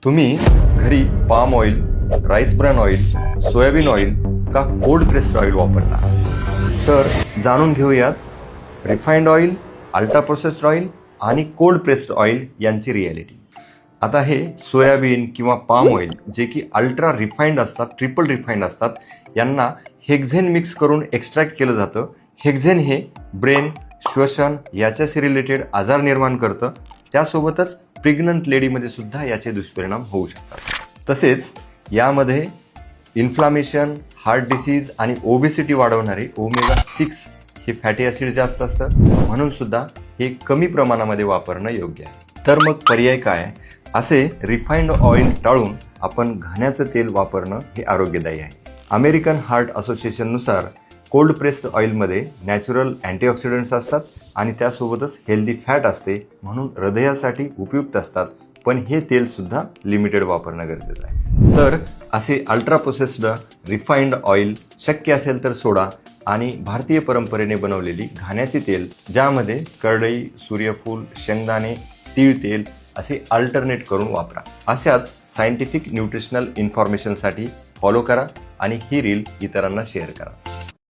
तुम्ही घरी palm oil, rice bran oil, soybean oil का कोल्ड प्रेस्ड ऑइल वापरता? तर जाणून घेऊयात refined oil, ultra processed oil आणि कोल्ड प्रेस्ड ऑइल यांची रिॲलिटी. आता हे सोयाबीन किंवा पाम ऑइल जे की अल्ट्रा रिफाइंड असतात, ट्रिपल रिफाइंड असतात, यांना हेक्झेन मिक्स करून एक्स्ट्रॅक्ट केलं जातं. हेक्झेन हे ब्रेन, श्वसन याच्याशी रिलेटेड आजार निर्माण करतं. त्यासोबतच प्रेग्नंट लेडीमध्ये सुद्धा याचे दुष्परिणाम होऊ शकतात. तसेच यामध्ये इन्फ्लामेशन, हार्ट डिसीज आणि ओबेसिटी वाढवणारे ओमेगा 6 हे फॅटी ॲसिड जास्त असतं, म्हणून सुद्धा हे कमी प्रमाणामध्ये वापरणं योग्य आहे. तर मग पर्याय काय? असे रिफाइंड ऑइल टाळून आपण घाण्याचं तेल वापरणं हे आरोग्यदायी आहे. अमेरिकन हार्ट असोसिएशननुसार कोल्ड प्रेस्ड ऑइलमध्ये नॅचरल अँटीऑक्सिडंट्स असतात आणि त्यासोबतच हेल्दी फॅट असते, म्हणून हृदयासाठी उपयुक्त असतात. पण हे तेलसुद्धा लिमिटेड वापरणं गरजेचं आहे. तर असे अल्ट्रा प्रोसेस्ड रिफाइंड ऑइल शक्य असेल तर सोडा आणि भारतीय परंपरेने बनवलेली घाण्याचे तेल, ज्यामध्ये करडई, सूर्यफूल, शेंगदाणे, तीळ तेल असे अल्टरनेट करून वापरा. अशाच सायंटिफिक न्यूट्रिशनल इन्फॉर्मेशनसाठी फॉलो करा आणि ही रील इतरांना शेअर करा.